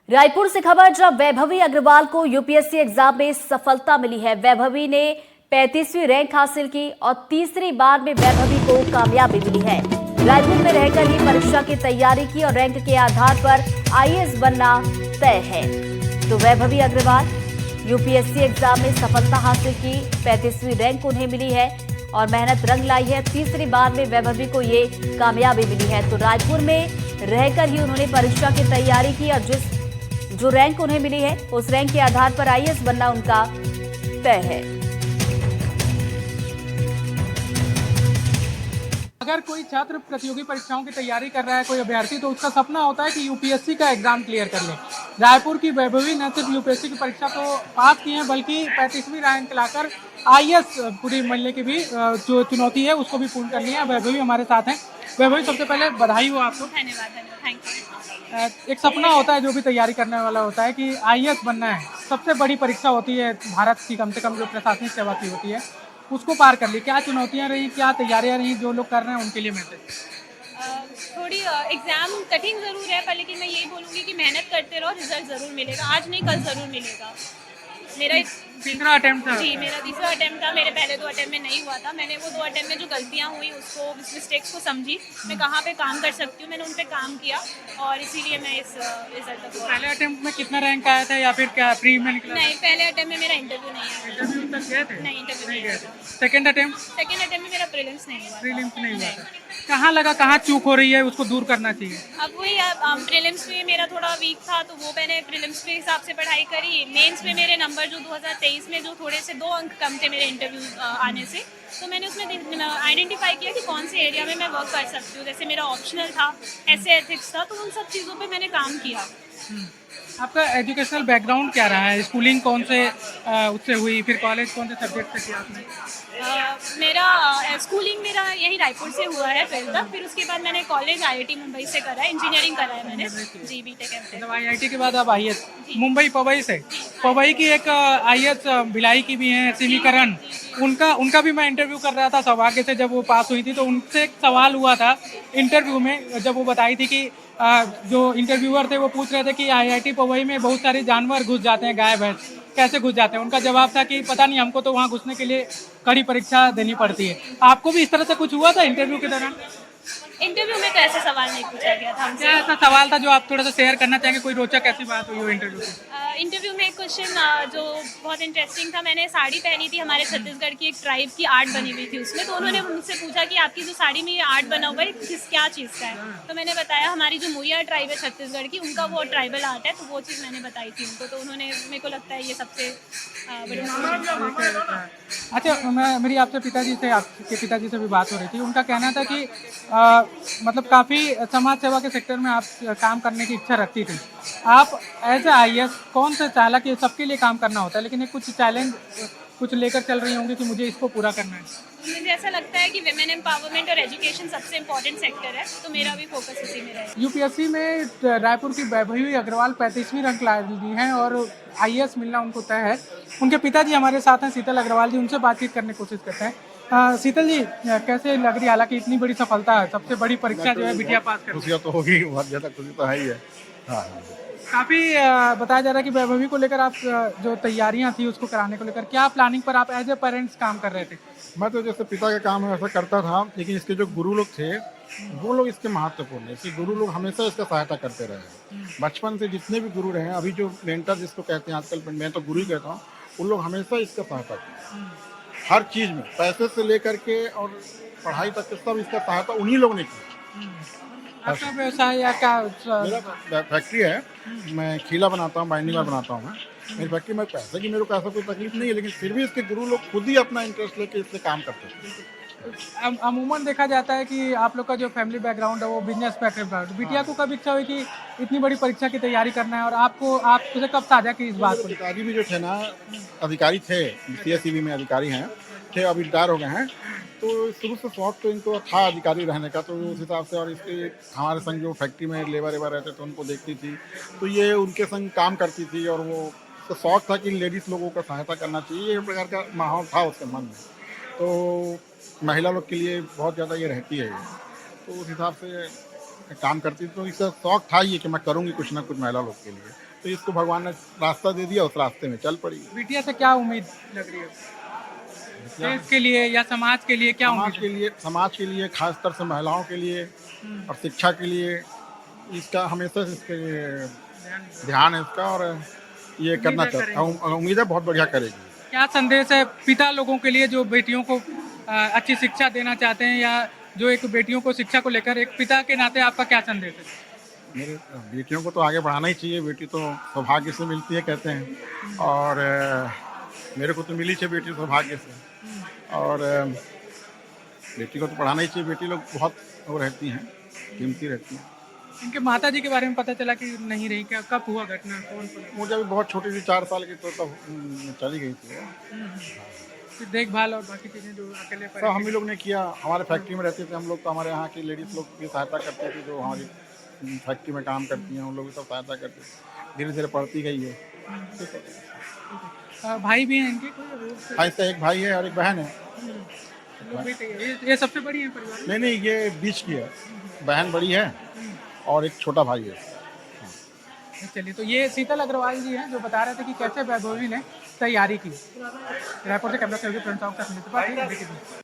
रायपुर से खबर, जब वैभवी अग्रवाल को यूपीएससी एग्जाम में सफलता मिली है। वैभवी ने 35वीं रैंक हासिल की और तीसरी बार में वैभवी को कामयाबी मिली है। रायपुर में रहकर ही परीक्षा की तैयारी की और रैंक के आधार पर आईएएस बनना तय है। तो वैभवी अग्रवाल यूपीएससी एग्जाम में सफलता हासिल की, 35वीं रैंक उन्हें मिली है और मेहनत रंग लाई है। तीसरी बार में वैभवी को ये कामयाबी मिली है। तो रायपुर में रहकर ही उन्होंने परीक्षा की तैयारी की और जो रैंक उन्हें मिली है उस रैंक के आधार पर आईएएस बनना उनका तय है। अगर कोई छात्र प्रतियोगी परीक्षाओं की तैयारी कर रहा है, कोई अभ्यर्थी, तो उसका सपना होता है कि यूपीएससी का एग्जाम क्लियर कर ले। रायपुर की वैभवी न सिर्फ यूपीएससी की परीक्षा तो पास की है, बल्कि 35वीं रैंक लाकर आईएएस पूरी मिलने की भी जो चुनौती है उसको भी पूर्ण कर लिया है। वैभवी हमारे साथ हैं। वैभवी, सबसे पहले बधाई हो आपको। धन्यवाद, थैंक यू। एक सपना होता है जो भी तैयारी करने वाला होता है कि आईएएस बनना है। सबसे बड़ी परीक्षा होती है भारत की, कम से कम जो प्रशासनिक सेवा की होती है, उसको पार कर ली। क्या चुनौतियां रही, क्या तैयारियां रही जो लोग कर रहे हैं उनके लिए मैसेज? थोड़ी एग्ज़ाम कठिन ज़रूर है, पर लेकिन मैं यही बोलूँगी कि मेहनत करते रहो, रिजल्ट ज़रूर मिलेगा। आज नहीं, कल ज़रूर मिलेगा। मेरा तीसरा अटेम्प्ट था? जी, मेरा तीसरा अटेम्प्ट था। मेरे पहले 2 अटेम्प्ट में नहीं हुआ था। मैंने वो 2 अटेम्प्ट में जो गलतियाँ हुई उसको, उस मिस्टेक्स को समझी, मैं कहाँ पे काम कर सकती हूँ, मैंने उन पे काम किया और इसीलिए मैं इस रिजल्ट तक पहुँची। पहले अटेम्प्ट में कितना रैंक आया था या फिर क्या प्री में निकला? नहीं, पहले अटेम्प्ट में मेरा इंटरव्यू नहीं आया। इंटरव्यू तक गए थे? नहीं, इंटरव्यू नहीं नहीं गए आया। थे। Second attempt? सेकेंड अटेम्प्ट में मेरा प्रीलिम्स नहीं हुआ था। प्रीलिम्स नहीं हुआ था। कहाँ लगा, कहाँ चूक हो रही है, उसको दूर करना चाहिए? अब वही प्रीलिम्स में मेरा थोड़ा वीक था, तो वो मैंने प्रीलिम्स के हिसाब से पढ़ाई करी। मेंस में मेरे नंबर जो 2023 में जो थोड़े से 2 अंक कम थे मेरे इंटरव्यू आने से, तो मैंने उसमें आइडेंटिफाई किया कि कौन से एरिया में मैं वर्क कर सकती हूँ। जैसे मेरा ऑप्शनल था, ऐसे एथिक्स था, तो उन सब चीज़ों पे मैंने काम किया। आपका एजुकेशनल बैकग्राउंड क्या रहा है? स्कूलिंग कौन से उससे हुई, फिर कॉलेज कौन से सब्जेक्ट से किया आपने? मेरा स्कूलिंग मेरा यही रायपुर से हुआ है 12th तक। फिर उसके बाद मैंने कॉलेज आईआईटी मुंबई से करा है, इंजीनियरिंग करा है मैंने। जी, बीटेक एमटेक। मतलब आईआईटी के बाद आप आईएएस मुंबई पवई से? पवई की एक आईएएस भिलाई की भी है, सिमीकरण, उनका भी मैं इंटरव्यू कर रहा था सौभाग्य से। जब वो पास हुई थी तो उनसे एक सवाल हुआ था इंटरव्यू में, जब वो बताई थी कि जो इंटरव्यूअर थे वो पूछ रहे थे कि आईआईटी पवई में बहुत सारे जानवर घुस जाते हैं, गाय भैंस कैसे घुस जाते हैं। उनका जवाब था कि पता नहीं, हमको तो वहाँ घुसने के लिए कड़ी परीक्षा देनी पड़ती है। आपको भी इस तरह से कुछ हुआ था इंटरव्यू के दौरान? इंटरव्यू में तो ऐसा सवाल नहीं पूछा गया था हमसे। क्या ऐसा सवाल था जो आप थोड़ा सा शेयर करना चाहेंगे? कोई रोचक ऐसी बात हुई हो इंटरव्यू में? इंटरव्यू में एक क्वेश्चन जो बहुत इंटरेस्टिंग था, मैंने साड़ी पहनी थी, हमारे छत्तीसगढ़ की एक ट्राइब की आर्ट बनी हुई थी उसमें, तो उन्होंने मुझसे पूछा कि आपकी जो साड़ी में ये आर्ट बना हुआ है क्या चीज़ का है। तो मैंने बताया हमारी जो मुरिया ट्राइब है छत्तीसगढ़ की, उनका वो ट्राइबल आर्ट है, तो वो चीज़ मैंने बताई थी उनको। तो उन्होंने, मेरे को लगता है ये सबसे बड़ी। अच्छा, मेरी आपके पिताजी से भी बात हो रही थी। उनका कहना था कि मतलब काफ़ी समाज सेवा के सेक्टर में आप काम करने की इच्छा रखती थी। आप एज ए आईएएस कौन सा चाला कि सबके लिए काम करना होता है, लेकिन एक कुछ चैलेंज कुछ लेकर चल रही होंगी कि मुझे इसको पूरा करना है? मुझे ऐसा लगता है कि विमेन एम्पावरमेंट और एजुकेशन सबसे इम्पोर्टेंट सेक्टर है, तो मेरा भी फोकस उसी में रहेगा। यूपीएससी में रायपुर की वैभवी अग्रवाल 35वीं रैंक लाई हैं और आईएएस मिलना उनको तय है। उनके पिताजी हमारे साथ हैं, शीतल अग्रवाल जी, उनसे बातचीत करने की कोशिश करते हैं। शीतल जी, कैसे लग रही है? हालांकि इतनी बड़ी सफलता है, सबसे बड़ी परीक्षा जो है बिटिया पास कर, खुशियाँ तो होगी, बहुत ज़्यादा खुशी तो है ही है। हाँ, काफ़ी बताया जा रहा है कि वैभवी को लेकर आप जो तैयारियां थी उसको कराने को लेकर क्या प्लानिंग पर आप एज ए पेरेंट्स काम कर रहे थे? मैं तो जैसे पिता का काम है वैसा करता था, लेकिन इसके जो गुरु लोग थे वो लोग इसके महत्वपूर्ण है। इसके गुरु लोग हमेशा इसका सहायता करते रहे। बचपन से जितने भी गुरु रहे हैं, अभी जो मेंटर जिसको कहते हैं आजकल, मैं तो गुरु ही कहता हूँ, उन लोग हमेशा इसका सहायता करते, हर चीज़ में, पैसे से लेकर के और पढ़ाई तक के सब इसका सहायता उन्हीं लोगों ने की। आपका व्यवसाय या क्या? मेरा फैक्ट्री है, मैं खीला बनाता हूँ, बाइंडिंग बनाता हूँ। मैं मेरी फैक्ट्री में पैसे की मेरे को ऐसा कोई तकलीफ नहीं है, लेकिन फिर भी इसके गुरु लोग खुद ही अपना इंटरेस्ट लेके इससे काम करते हैं। अमूमन देखा जाता है कि आप लोग का जो फैमिली बैकग्राउंड है वो बिजनेस बैकग्राउंड। बिटिया को कब इच्छा हुई कि इतनी बड़ी परीक्षा की तैयारी करना है, और आपसे कब साझा की इस बात को? पिताजी भी जो थे ना, अधिकारी थे, सीएसईबी में अधिकारी हैं, थे, अभी रिटायर हो गए हैं। तो शुरू से शौक तो इनको था अधिकारी रहने का, तो उस हिसाब से, और इसके हमारे संग जो फैक्ट्री में लेबर रहते थे उनको देखती थी, तो ये उनके संग काम करती थी, और वो तो शौक था कि लेडीज़ लोगों का सहायता करना चाहिए, एक प्रकार का माहौल था उसके मन में। तो महिला लोग के लिए बहुत ज़्यादा ये रहती है, तो उस हिसाब से काम करती थी, तो इसका शौक था ये कि मैं करूँगी कुछ ना कुछ महिला लोग के लिए। तो इसको भगवान ने रास्ता दे दिया, उस रास्ते में चल पड़ी। बिटिया से क्या उम्मीद लग रही है देश के लिए या समाज के लिए, क्या उम्मीद है? समाज के लिए, खासकर से महिलाओं के लिए और शिक्षा के लिए इसका हमेशा से इसके ध्यान है इसका, और ये करना चाहता हूँ। उम्मीद है बहुत बढ़िया करेगी। क्या संदेश है पिता लोगों के लिए जो बेटियों को अच्छी शिक्षा देना चाहते हैं, या जो एक बेटियों को शिक्षा को लेकर एक पिता के नाते आपका क्या संदेश है? मेरे बेटियों को तो आगे बढ़ाना ही चाहिए। बेटी तो सौभाग्य से मिलती है कहते हैं, और मेरे को तो मिली है बेटी सौभाग्य से, और बेटी को तो पढ़ाना ही चाहिए। बेटी लोग बहुत वो रहती हैं, कीमती रहती हैं। इनके माता जी के बारे में पता चला कि नहीं रही, क्या कब हुआ घटना, कौन सा? मुझे अभी बहुत छोटी थी, 4 साल की, तो तब चली गई थी। फिर देखभाल और बाकी चीज़ें जो अकेले सब हम ही लोग ने किया। हमारे फैक्ट्री में रहते थे हम लोग, तो हमारे यहाँ की लेडीज़ लोग की सहायता करते थे, जो हमारी फैक्ट्री में काम करती हैं उन लोग भी सब सहायता करते थे। धीरे धीरे पढ़ती गई है। भाई भी हैं इनके कोई? भाई से एक भाई है और एक बहन है। ये सबसे बड़ी है परिवार में? नहीं, ये बीच की है, बहन बड़ी है और एक छोटा भाई है। चलिए, तो ये शीतल अग्रवाल जी हैं जो बता रहे थे कि कैसे वैभवी ने तैयारी की। रायपुर से कैमरा से